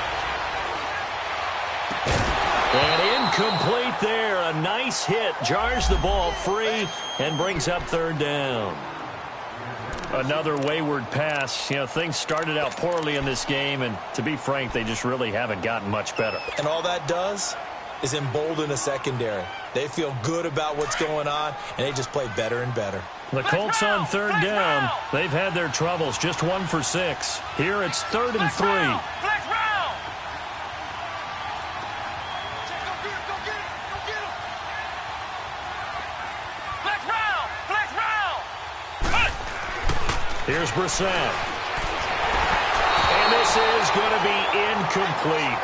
Speaker 2: And incomplete there. A nice hit. Jars the ball free and brings up 3rd down.
Speaker 1: Another wayward pass. You know, things started out poorly in this game, and to be frank, they just really haven't gotten much better.
Speaker 3: And all that does is embolden a secondary. They feel good about what's going on, and they just play better and better.
Speaker 1: The Colts on 3rd down. They've had their troubles. Just 1 for 6. Here it's 3rd and 3.
Speaker 4: Flex round! Flex round! Flex round!
Speaker 1: Here's Brissett. And this is going to be incomplete.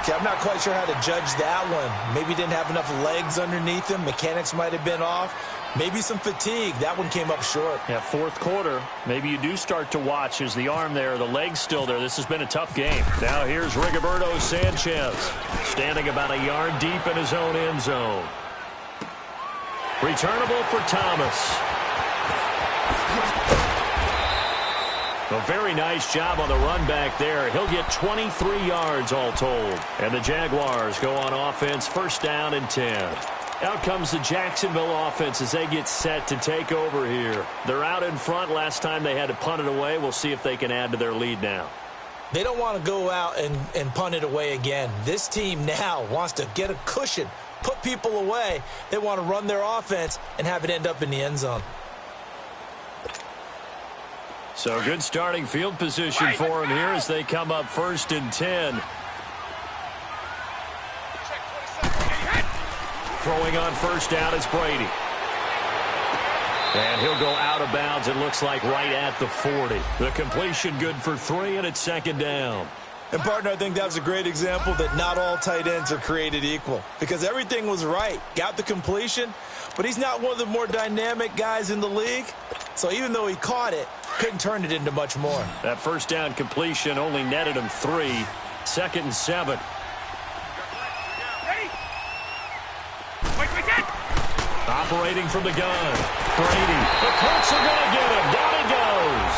Speaker 3: Okay, I'm not quite sure how to judge that one. Maybe didn't have enough legs underneath him. Mechanics might have been off. Maybe some fatigue. That one came up short.
Speaker 1: Yeah, 4th quarter. Maybe you do start to watch as the arm there, the leg's still there. This has been a tough game. Now here's Rigoberto Sanchez, standing about a yard deep in his own end zone. Returnable for Thomas. A very nice job on the run back there. He'll get 23 yards all told. And the Jaguars go on offense, 1st down and 10. Out comes the Jacksonville offense as they get set to take over here. They're out in front. Last time they had to punt it away. We'll see if they can add to their lead now.
Speaker 3: They don't want to go out and punt it away again. This team now wants to get a cushion, put people away. They want to run their offense and have it end up in the end zone.
Speaker 1: So good starting field position for them here as they come up 1st and 10. Throwing on 1st down is Brady. And he'll go out of bounds, it looks like, right at the 40. The completion good for 3, and it's 2nd down.
Speaker 3: And, partner, I think that was a great example that not all tight ends are created equal. Because everything was right. Got the completion, but he's not one of the more dynamic guys in the league. So even though he caught it, couldn't turn it into much more.
Speaker 1: That 1st down completion only netted him 3. 2nd and 7. Operating from the gun. Brady. The Colts are going to get him. Down he goes.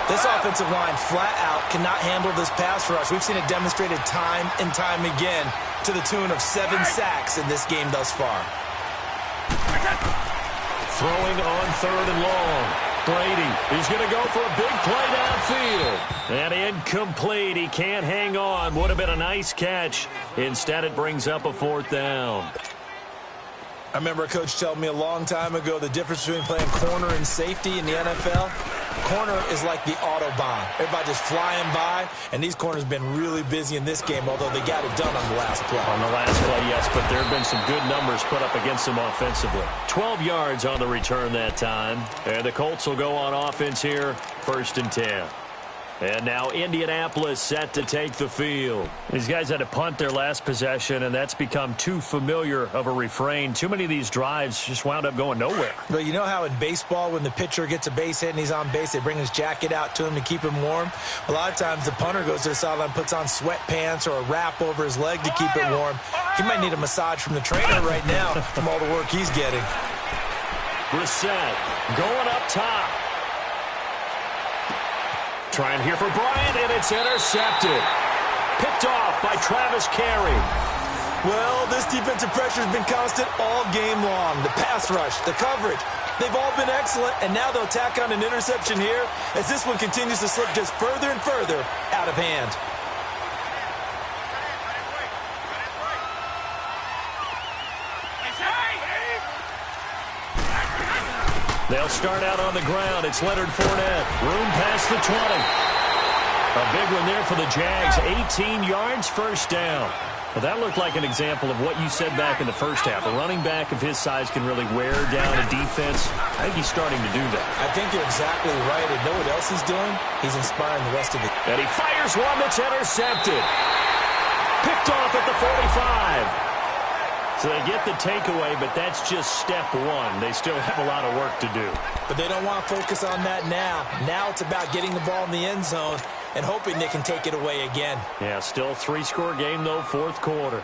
Speaker 3: This offensive line flat out cannot handle this pass rush. We've seen it demonstrated time and time again to the tune of 7 sacks in this game thus far.
Speaker 1: Throwing on 3rd and long. Brady. He's going to go for a big play downfield. And incomplete. He can't hang on. Would have been a nice catch. Instead, it brings up a 4th down.
Speaker 3: I remember a coach telling me a long time ago the difference between playing corner and safety in the NFL. Corner is like the Autobahn. Everybody just flying by, and these corners have been really busy in this game, although they got it done on the last play.
Speaker 1: On the last play, yes, but there have been some good numbers put up against them offensively. 12 yards on the return that time. And the Colts will go on offense here, 1st and 10. And now Indianapolis set to take the field. These guys had to punt their last possession, and that's become too familiar of a refrain. Too many of these drives just wound up going nowhere.
Speaker 3: But you know how in baseball, when the pitcher gets a base hit and he's on base, they bring his jacket out to him to keep him warm? A lot of times the punter goes to the sideline, puts on sweatpants or a wrap over his leg to keep it warm. He might need a massage from the trainer right now from all the work he's getting.
Speaker 2: Brissett going up top. Trying here for Bryant, and it's intercepted. Picked off by Travis Carey.
Speaker 3: Well, this defensive pressure has been constant all game long. The pass rush, the coverage, they've all been excellent, and now they'll tack on an interception here as this one continues to slip just further and further out of hand.
Speaker 1: They'll start out on the ground. It's Leonard Fournette. Room past the 20. A big one there for the Jags. 18 yards, first down. Well, that looked like an example of what you said back in the first half. A running back of his size can really wear down a defense. I think he's starting to do that.
Speaker 3: I think you're exactly right. And know what else he's doing? He's inspiring the rest of it.
Speaker 1: And he fires one that's intercepted. Picked off at the 45. So they get the takeaway, but that's just step one. They still have a lot of work to do.
Speaker 3: But they don't want to focus on that now. Now it's about getting the ball in the end zone and hoping they can take it away again.
Speaker 1: Yeah, still a 3-score game, though, fourth quarter.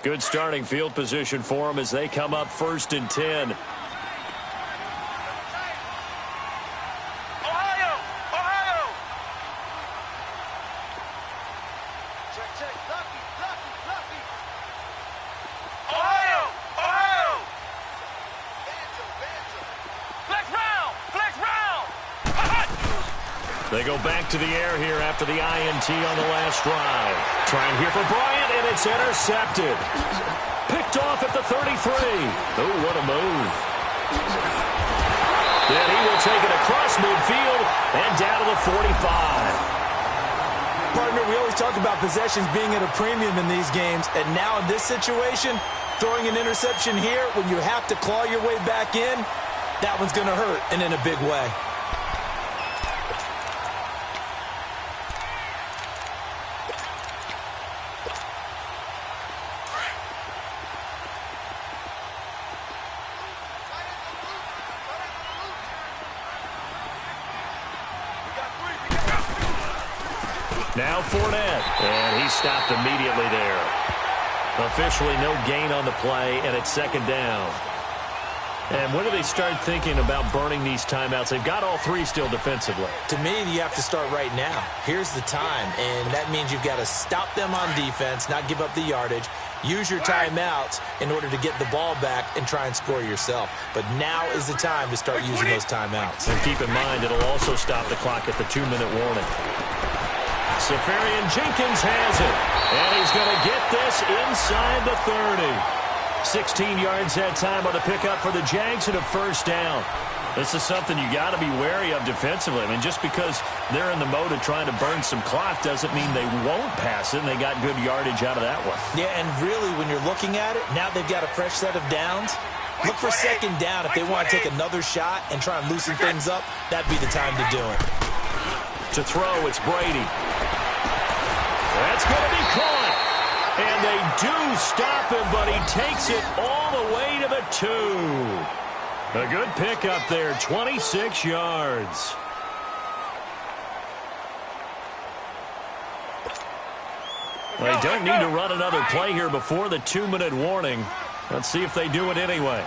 Speaker 1: Good starting field position for them as they come up 1st and 10. They go back to the air here after the INT on the last drive. Trying here for Bryant, and it's intercepted. Picked off at the 33. Oh, what a move. Then he will take it across midfield and down to the 45.
Speaker 3: Partner, we always talk about possessions being at a premium in these games, and now in this situation, throwing an interception here when you have to claw your way back in, that one's going to hurt, and in a big way.
Speaker 1: Now Fournette, and he stopped immediately there. Officially no gain on the play, and it's 2nd down. And when do they start thinking about burning these timeouts? They've got all 3 still defensively.
Speaker 3: To me, you have to start right now. Here's the time, and that means you've got to stop them on defense, not give up the yardage, use your timeouts in order to get the ball back and try and score yourself. But now is the time to start using those timeouts.
Speaker 1: And keep in mind, it'll also stop the clock at the 2-minute warning. Safarian Jenkins has it, and he's going to get this inside the 30. 16 yards that time on the pickup for the Jags and a 1st down. This is something you got to be wary of defensively. I mean, just because they're in the mode of trying to burn some clock doesn't mean they won't pass it, and they got good yardage out of that one.
Speaker 3: Yeah, and really, when you're looking at it, now they've got a fresh set of downs. Look for 2nd down. If they want to take another shot and try and loosen things up, that'd be the time to do it.
Speaker 1: To throw, it's Brady. That's going to be caught. And they do stop him, but he takes it all the way to the 2. A good pickup there, 26 yards. They don't need to run another play here before the 2-minute warning. Let's see if they do it anyway.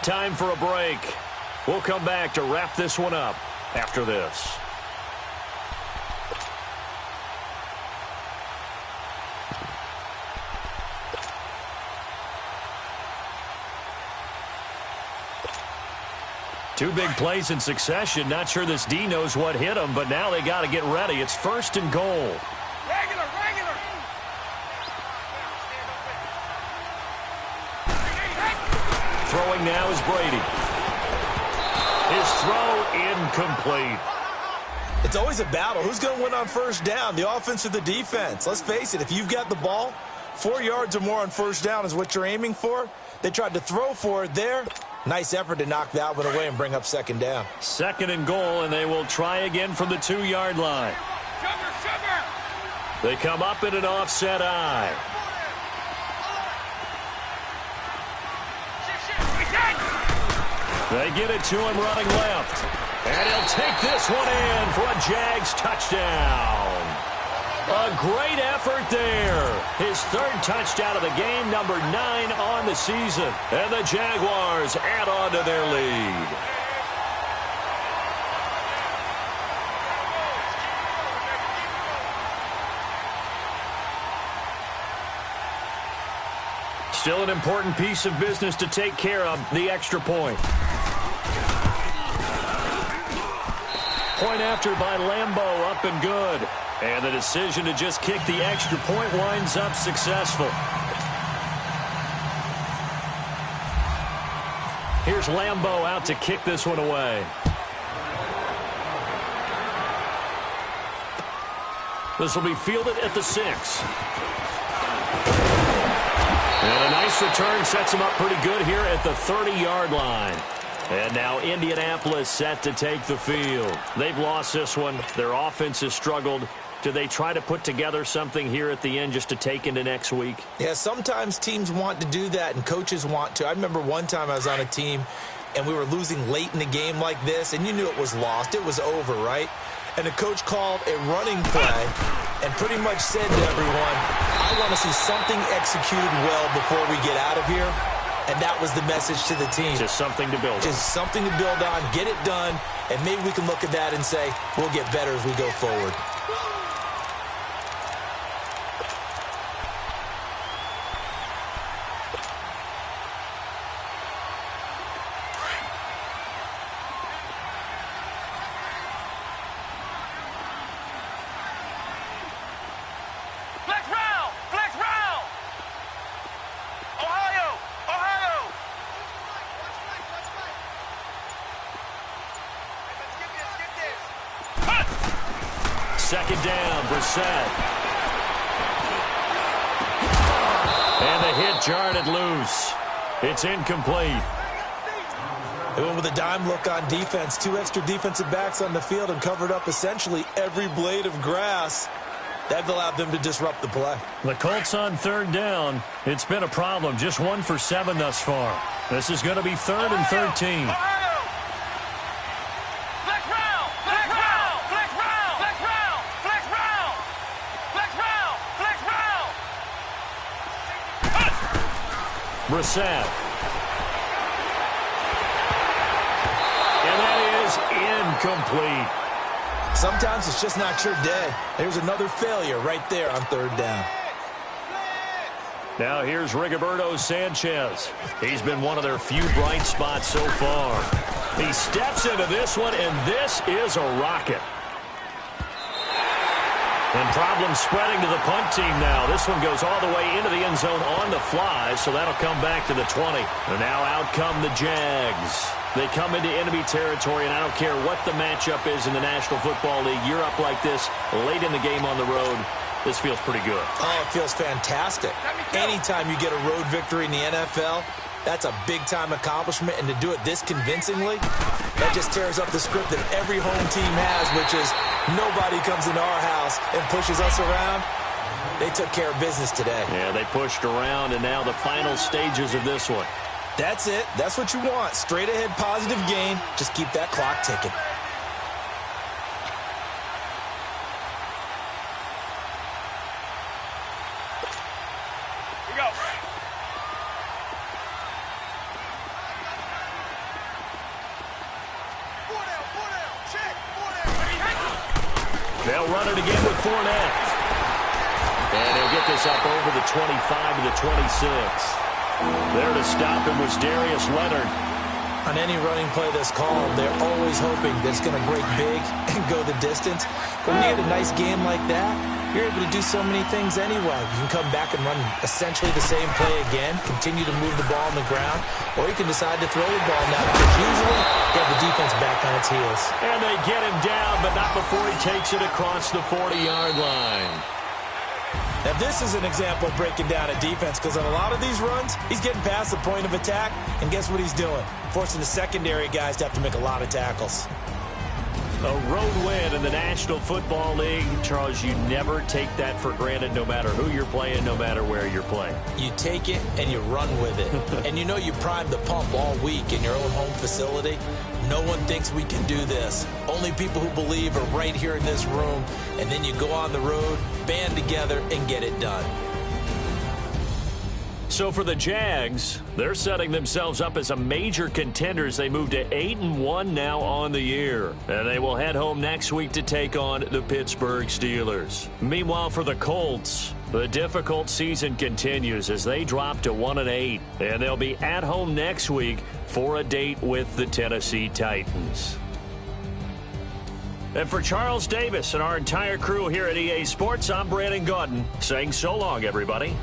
Speaker 1: Time for a break. We'll come back to wrap this one up after this. Two big plays in succession. Not sure this D knows what hit him, but now they got to get ready. It's 1st and goal.
Speaker 4: Regular.
Speaker 1: Throwing now is Brady. His throw incomplete.
Speaker 3: It's always a battle. Who's going to win on 1st down, the offense or the defense? Let's face it, if you've got the ball, 4 yards or more on 1st down is what you're aiming for. They tried to throw for it there. Nice effort to knock that one away and bring up 2nd down.
Speaker 1: 2nd and goal, and they will try again from the 2-yard line.
Speaker 4: Sugar.
Speaker 1: They come up in an offset eye. They get it to him running left. And he'll take this one in for a Jags touchdown. A great effort there. His 3rd touchdown of the game, number 9 on the season. And the Jaguars add on to their lead. Still an important piece of business to take care of, the extra point. Point after by Lambo, up and good. And the decision to just kick the extra point winds up successful. Here's Lambo out to kick this one away. This will be fielded at the 6. And a nice return sets him up pretty good here at the 30-yard line. And now Indianapolis set to take the field. They've lost this one. Their offense has struggled. Do they try to put together something here at the end just to take into next week?
Speaker 3: Yeah, sometimes teams want to do that and coaches want to. I remember one time I was on a team and we were losing late in the game like this, and you knew it was lost. It was over, right? And the coach called a running play and pretty much said to everyone, I want to see something executed well before we get out of here. And that was the message to the team.
Speaker 1: Just something to build on.
Speaker 3: Just something to build on, get it done, and maybe we can look at that and say, we'll get better as we go forward.
Speaker 1: Second down, Brissett. And the hit jarred it loose. It's incomplete.
Speaker 3: They went with a dime look on defense. 2 extra defensive backs on the field and covered up essentially every blade of grass. That allowed them to disrupt the play.
Speaker 1: The Colts on third down. It's been a problem. Just 1 for 7 thus far. This is going to be 3rd and 13. Brissett. And that is incomplete.
Speaker 3: Sometimes it's just not your day. There's another failure right there on third down.
Speaker 1: Now here's Rigoberto Sanchez. He's been one of their few bright spots so far. He steps into this one, and this is a rocket. And problems spreading to the punt team now. This one goes all the way into the end zone on the fly, so that'll come back to the 20. And now out come the Jags. They come into enemy territory, and I don't care what the matchup is in the National Football League. You're up like this late in the game on the road. This feels pretty good.
Speaker 3: Oh, it feels fantastic. Anytime you get a road victory in the NFL, that's a big-time accomplishment, and to do it this convincingly, that just tears up the script that every home team has, which is nobody comes into our house and pushes us around. They took care of business today.
Speaker 1: Yeah, they pushed around, and now the final stages of this one.
Speaker 3: That's it. That's what you want. Straight ahead positive gain. Just keep that clock ticking.
Speaker 4: Here we go.
Speaker 1: They'll run it again with Fournette. And he'll get this up over the 25 to the 26. There to stop him was Darius Leonard.
Speaker 3: On any running play that's called, they're always hoping that it's going to break big and go the distance. But when you get a nice game like that, you're able to do so many things anyway. You can come back and run essentially the same play again, continue to move the ball on the ground, or you can decide to throw the ball now because usually you have the defense back on its heels.
Speaker 1: And they get him down, but not before he takes it across the 40-yard line.
Speaker 3: Now, this is an example of breaking down a defense because on a lot of these runs, he's getting past the point of attack, and guess what he's doing? Forcing the secondary guys to have to make a lot of tackles.
Speaker 1: A road win in the National Football League. Charles, you never take that for granted no matter who you're playing, no matter where you're playing.
Speaker 3: You take it and you run with it. And you know you primed the pump all week in your own home facility. No one thinks we can do this. Only people who believe are right here in this room. And then you go on the road, band together, and get it done.
Speaker 1: So for the Jags, they're setting themselves up as a major contender as they move to 8-1 now on the year. And they will head home next week to take on the Pittsburgh Steelers. Meanwhile, for the Colts, The difficult season continues as they drop to 1-8, and they'll be at home next week for a date with the Tennessee Titans. And for Charles Davis and our entire crew here at EA Sports, I'm Brandon Gaudin saying so long, everybody.